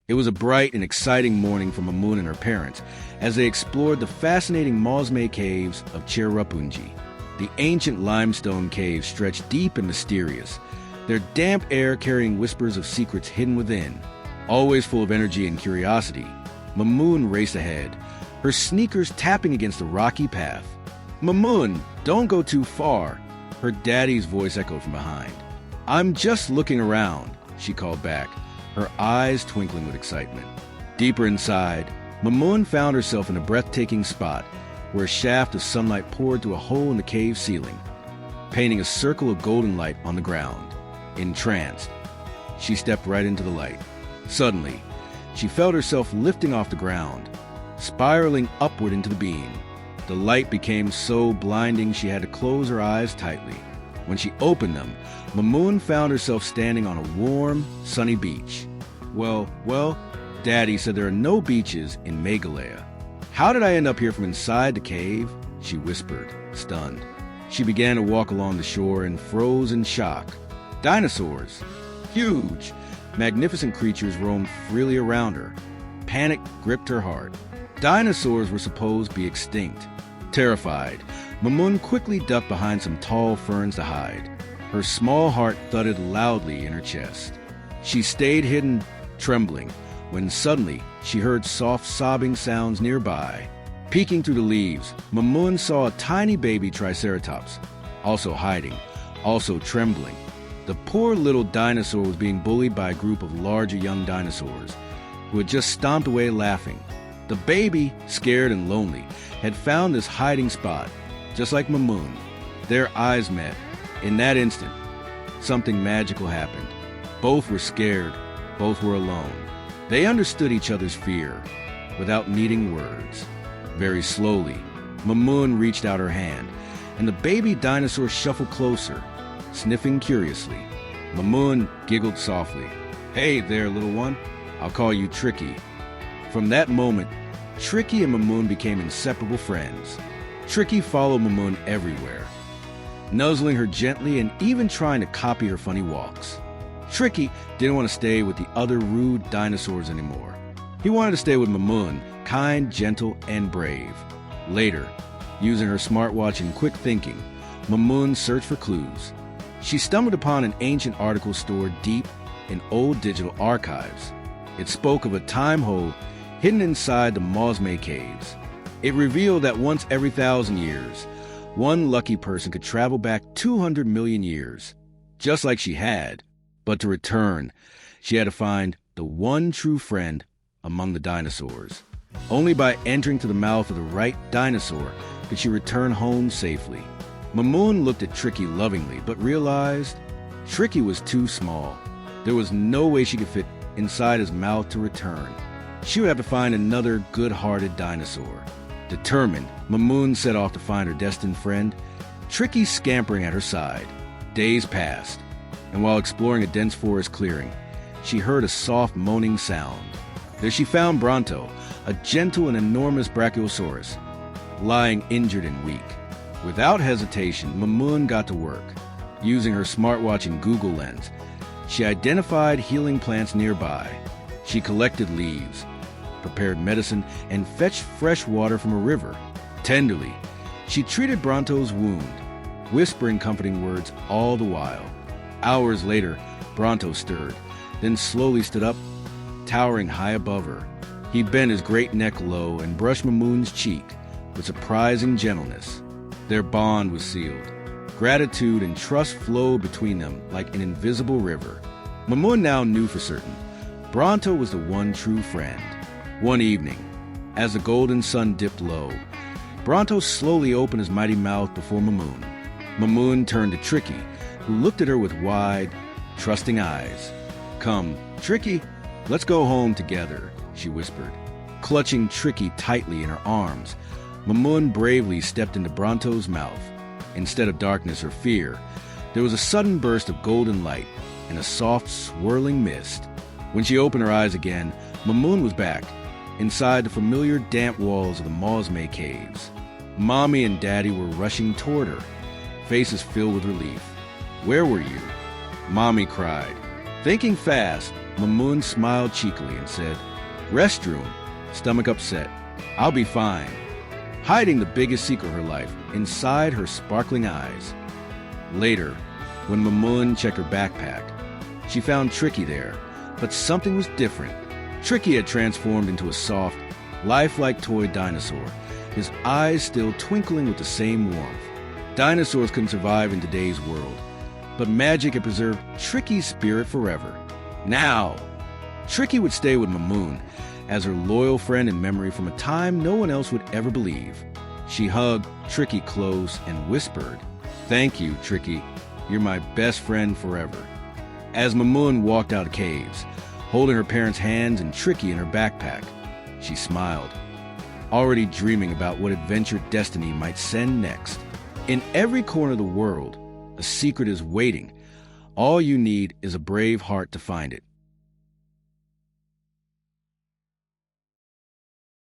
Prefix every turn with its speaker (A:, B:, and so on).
A: It was a bright and exciting morning for Memoon and her parents as they explored the fascinating Mawsmai Caves of Cherrapunji. The ancient limestone caves stretched deep and mysterious, their damp air carrying whispers of secrets hidden within. Always full of energy and curiosity, Memoon raced ahead, her sneakers tapping against the rocky path. "Memoon, don't go too far," her daddy's voice echoed from behind. "I'm just looking around," she called back, her eyes twinkling with excitement. Deeper inside, Memoon found herself in a breathtaking spot where a shaft of sunlight poured through a hole in the cave ceiling, painting a circle of golden light on the ground. Entranced, she stepped right into the light. Suddenly, she felt herself lifting off the ground, spiraling upward into the beam. The light became so blinding she had to close her eyes tightly. When she opened them, Memoon found herself standing on a warm, sunny beach. Well, Daddy said there are no beaches in Meghalaya. "How did I end up here from inside the cave?" she whispered, stunned. She began to walk along the shore and froze in shock. Dinosaurs! Huge, magnificent creatures roamed freely around her. Panic gripped her heart. Dinosaurs were supposed to be extinct. Terrified, Memoon quickly ducked behind some tall ferns to hide. Her small heart thudded loudly in her chest. She stayed hidden, trembling, when suddenly she heard soft sobbing sounds nearby. Peeking through the leaves, Memoon saw a tiny baby Triceratops, also hiding, also trembling. The poor little dinosaur was being bullied by a group of larger young dinosaurs, who had just stomped away laughing. The baby, scared and lonely, had found this hiding spot, just like Memoon. Their eyes met. In that instant, something magical happened. Both were scared, both were alone. They understood each other's fear, without needing words. Very slowly, Memoon reached out her hand, and the baby dinosaur shuffled closer, sniffing curiously. Memoon giggled softly. "Hey there, little one. I'll call you Tricki." From that moment, Tricki and Memoon became inseparable friends. Tricki followed Memoon everywhere, nuzzling her gently and even trying to copy her funny walks. Tricki didn't want to stay with the other rude dinosaurs anymore. He wanted to stay with Memoon, kind, gentle, and brave. Later, using her smartwatch and quick thinking, Memoon searched for clues. She stumbled upon an ancient article stored deep in old digital archives. It spoke of a time hole hidden inside the Mawsmai Caves. It revealed that once every 1,000 years, one lucky person could travel back 200 million years, just like she had. But to return, she had to find the one true friend among the dinosaurs. Only by entering to the mouth of the right dinosaur could she return home safely. Memoon looked at Tricki lovingly, but realized Tricki was too small. There was no way she could fit inside his mouth to return. She would have to find another good-hearted dinosaur. Determined, Memoon set off to find her destined friend, Tricki scampering at her side. Days passed, and while exploring a dense forest clearing, she heard a soft moaning sound. There she found Bronto, a gentle and enormous brachiosaurus, lying injured and weak. Without hesitation, Memoon got to work. Using her smartwatch and Google Lens, she identified healing plants nearby. She collected leaves, prepared medicine, and fetched fresh water from a river. Tenderly, she treated Bronto's wound, whispering comforting words all the while. Hours later, Bronto stirred, then slowly stood up, towering high above her. He bent his great neck low and brushed Memoon's cheek with surprising gentleness. Their bond was sealed. Gratitude and trust flowed between them like an invisible river. Memoon now knew for certain Bronto was the one true friend. One evening, as the golden sun dipped low, Bronto slowly opened his mighty mouth before Memoon. Memoon turned to Tricki, who looked at her with wide, trusting eyes. "Come, Tricki, let's go home together," she whispered. Clutching Tricki tightly in her arms, Memoon bravely stepped into Bronto's mouth. Instead of darkness or fear, there was a sudden burst of golden light and a soft, swirling mist. When she opened her eyes again, Memoon was back, inside the familiar damp walls of the Mawsmai Caves. Mommy and Daddy were rushing toward her, faces filled with relief. "Where were you?" Mommy cried. Thinking fast, Memoon smiled cheekily and said, "Restroom, stomach upset. I'll be fine," hiding the biggest secret of her life inside her sparkling eyes. Later, when Memoon checked her backpack, she found Tricki there, but something was different. Tricki had transformed into a soft, lifelike toy dinosaur, his eyes still twinkling with the same warmth. Dinosaurs couldn't survive in today's world, but magic had preserved Tricki's spirit forever. Now, Tricki would stay with Memoon as her loyal friend and memory from a time no one else would ever believe. She hugged Tricki close and whispered, "Thank you, Tricki. You're my best friend forever." As Memoon walked out of caves, holding her parents' hands and Tricki in her backpack, she smiled, already dreaming about what adventure destiny might send next. In every corner of the world, a secret is waiting. All you need is a brave heart to find it.